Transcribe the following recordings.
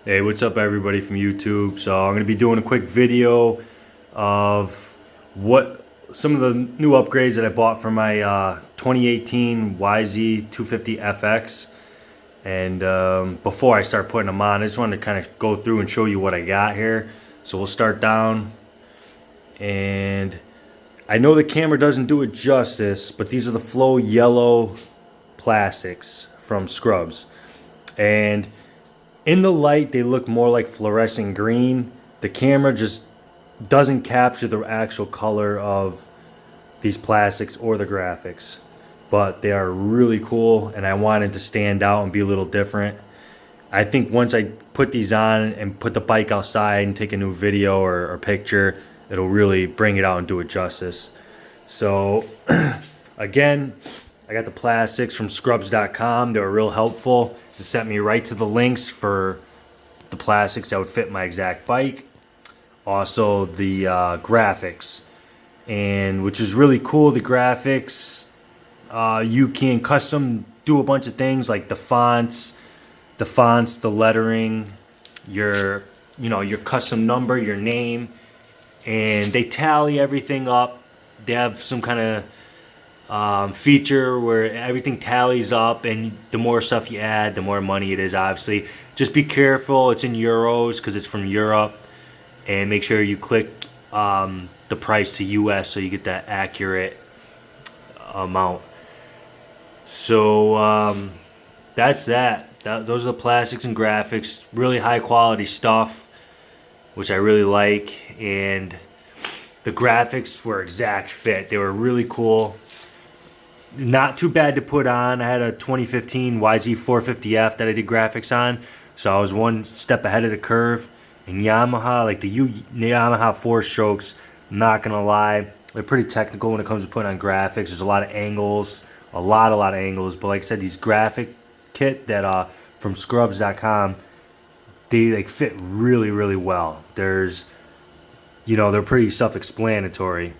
Hey, what's up everybody from YouTube? So I'm going to be doing a quick video of what some of the new upgrades that I bought for my 2018 yz250fx. And before I start putting them on, I just wanted to kind of go through and show you what I got here. So we'll start down, and I know the camera doesn't do it justice, but these are the Flow yellow plastics from Scrubs. And in the light, they look more like fluorescent green. The camera just doesn't capture the actual color of these plastics or the graphics. But they are really cool, and I wanted to stand out and be a little different. I think once I put these on and put the bike outside and take a new video or picture, it'll really bring it out and do it justice. So, again, I got the plastics from scrubs.com. They were real helpful. It sent me right to the links for the plastics that would fit my exact bike. Also the graphics, and which is really cool. The graphics, you can custom do a bunch of things like the fonts, the lettering, your custom number, your name, and they tally everything up. They have some kind of feature where everything tallies up, and the more stuff you add, the more money it is, obviously. Just be careful, it's in euros because it's from Europe, and make sure you click the price to US so you get that accurate amount. So that's that. Those are the plastics and graphics, really high quality stuff, which I really like. And the graphics were exact fit. They were really cool. Not too bad to put on. I had a 2015 yz250fx that I did graphics on, so I was one step ahead of the curve. And Yamaha, like the Yamaha 4-strokes, I'm not gonna lie, they're pretty technical when it comes to putting on graphics. There's a lot of angles, a lot of angles. But like I said, these graphic kit that from scrubs.com, they like fit really well. There's, they're pretty self-explanatory.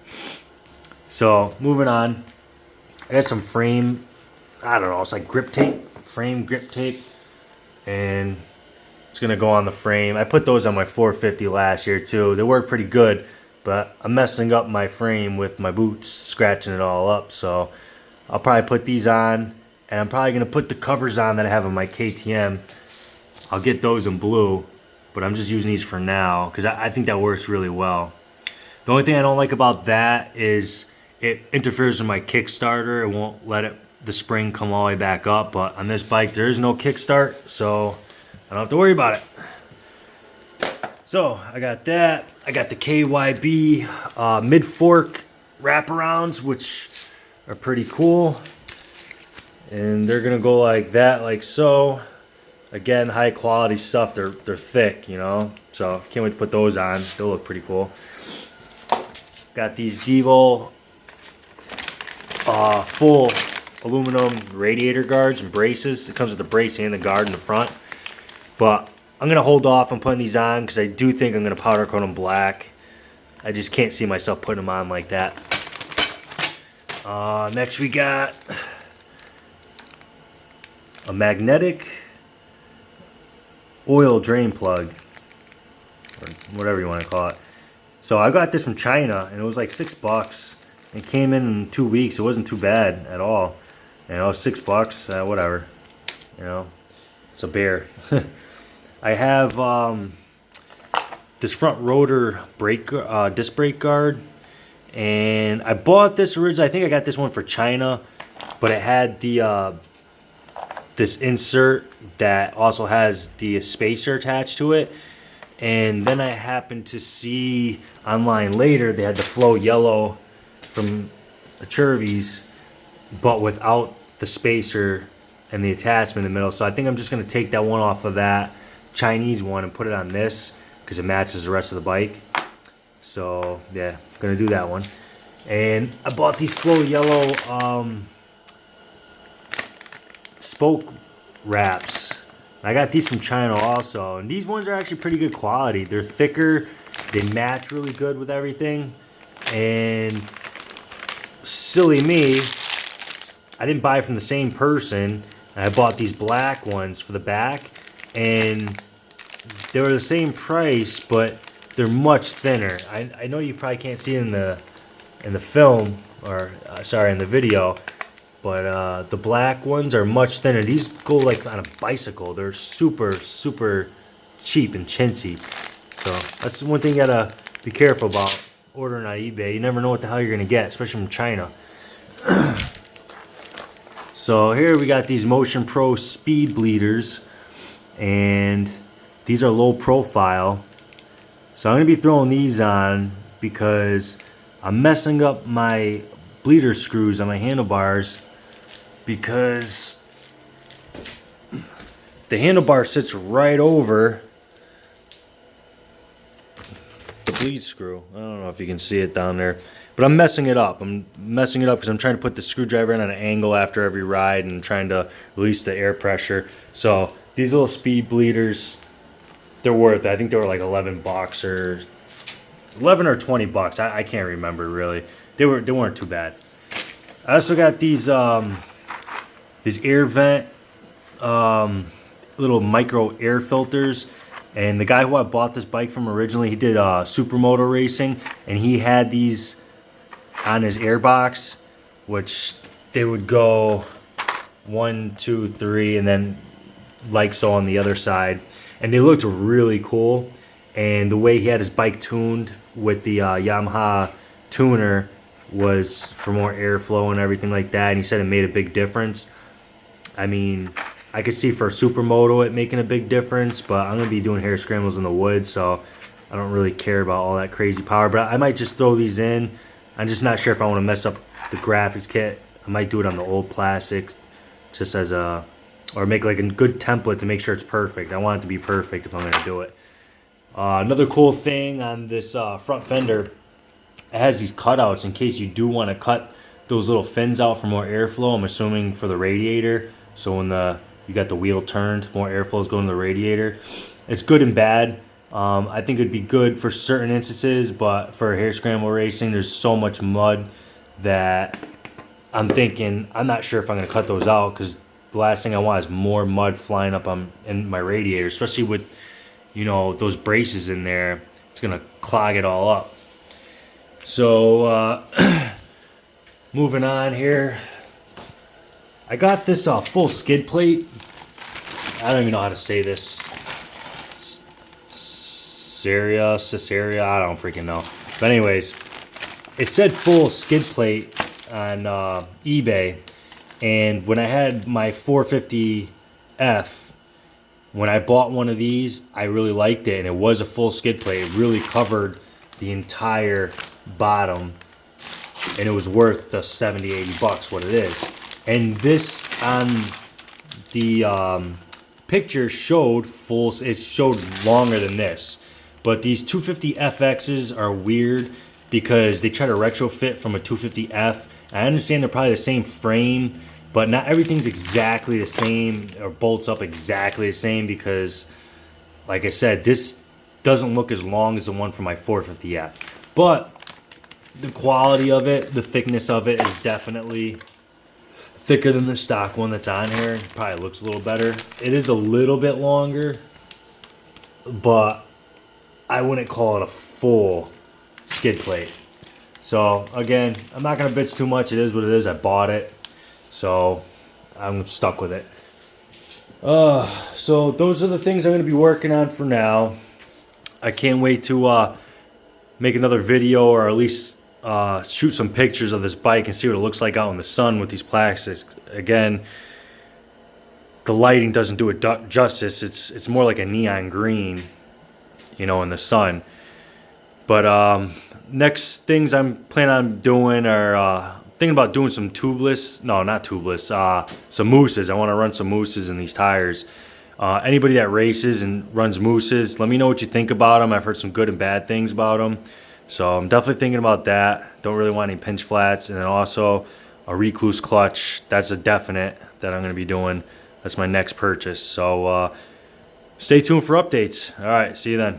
So moving on. I got some frame, I don't know, it's like grip tape, frame grip tape, and it's gonna go on the frame. I put those on my 450 last year too. They work pretty good, but I'm messing up my frame with my boots, scratching it all up. So I'll probably put these on, and I'm probably gonna put the covers on that I have on my KTM. I'll get those in blue, but I'm just using these for now because I think that works really well. The only thing I don't like about that is it interferes with my Kickstarter. It won't let the spring come all the way back up. But on this bike, there is no kickstart, so I don't have to worry about it. So I got that. I got the KYB mid-fork wraparounds, which are pretty cool. And they're gonna go like that, like so. Again, high quality stuff. They're thick, So can't wait to put those on. They'll look pretty cool. Got these Devo full aluminum radiator guards and braces. It comes with the brace and the guard in the front. But I'm going to hold off on putting these on because I do think I'm going to powder coat them black. I just can't see myself putting them on like that. Next we got a magnetic oil drain plug, or whatever you want to call it. So I got this from China, and it was like $6. It came in 2 weeks. It wasn't too bad at all. $6, whatever. It's a bear. I have this front rotor brake disc brake guard, and I bought this originally. I think I got this one for China, but it had the this insert that also has the spacer attached to it. And then I happened to see online later they had the Flow yellow from the Chervies, but without the spacer and the attachment in the middle. So I think I'm just going to take that one off of that Chinese one and put it on this because it matches the rest of the bike. So yeah, I'm going to do that one. And I bought these Flow yellow spoke wraps. I got these from China also, and these ones are actually pretty good quality. They're thicker, they match really good with everything, and silly me, I didn't buy from the same person. I bought these black ones for the back, and they were the same price, but they're much thinner. I know you probably can't see it in the film, or sorry, in the video, but the black ones are much thinner. These go like on a bicycle. They're super, super cheap and chintzy. So that's one thing you gotta be careful about ordering on eBay. You never know what the hell you're gonna get, especially from China. So here we got these Motion Pro speed bleeders, and these are low profile. So I'm gonna be throwing these on because I'm messing up my bleeder screws on my handlebars, because the handlebar sits right over the bleed screw. I don't know if you can see it down there, but I'm messing it up. I'm messing it up because I'm trying to put the screwdriver in on an angle after every ride and trying to release the air pressure. So these little speed bleeders, they're worth it. I think they were like 11 bucks or 11 or 20 bucks. I can't remember really. They weren't too bad. I also got these air vent little micro air filters. And the guy who I bought this bike from originally, he did supermoto racing, and he had these on his airbox, which they would go 1, 2, 3, and then like so on the other side. And they looked really cool. And the way he had his bike tuned with the Yamaha tuner was for more airflow and everything like that. And he said it made a big difference. I mean, I could see for supermoto it making a big difference, but I'm going to be doing hair scrambles in the woods, so I don't really care about all that crazy power. But I might just throw these in. I'm just not sure if I want to mess up the graphics kit. I might do it on the old plastics just as a, or make like a good template to make sure it's perfect. I want it to be perfect if I'm going to do it. Another cool thing on this front fender, it has these cutouts in case you do want to cut those little fins out for more airflow. I'm assuming for the radiator. So when you got the wheel turned, more airflow is going to the radiator. It's good and bad. I think it'd be good for certain instances, but for hair scramble racing, there's so much mud that I'm thinking, I'm not sure if I'm going to cut those out, because the last thing I want is more mud flying up in my radiator, especially with, you know, those braces in there. It's going to clog it all up. So moving on here, I got this full skid plate. I don't even know how to say this. Caesarea, I don't freaking know. But anyways, it said full skid plate on eBay. And when I had my 450F, when I bought one of these, I really liked it. And it was a full skid plate. It really covered the entire bottom. And it was worth the 70, 80 bucks, what it is. And this on the picture showed full, it showed longer than this. But these 250FXs are weird because they try to retrofit from a 250F. I understand they're probably the same frame, but not everything's exactly the same or bolts up exactly the same, because, like I said, this doesn't look as long as the one from my 450F. But the quality of it, the thickness of it is definitely thicker than the stock one that's on here. It probably looks a little better. It is a little bit longer, but I wouldn't call it a full skid plate. So again, I'm not gonna bitch too much. It is what it is. I bought it, so I'm stuck with it. So those are the things I'm gonna be working on for now. I can't wait to make another video, or at least shoot some pictures of this bike and see what it looks like out in the sun with these plastics. Again, the lighting doesn't do it justice. It's more like a neon green, you know, in the sun. But next things I'm planning on doing are thinking about doing some tubeless, no, not tubeless, some mooses. I want to run some mooses in these tires. Anybody that races and runs mooses, let me know what you think about them. I've heard some good and bad things about them. So I'm definitely thinking about that. Don't really want any pinch flats. And then also a recluse clutch. That's a definite that I'm going to be doing. That's my next purchase. So stay tuned for updates. All right, see you then.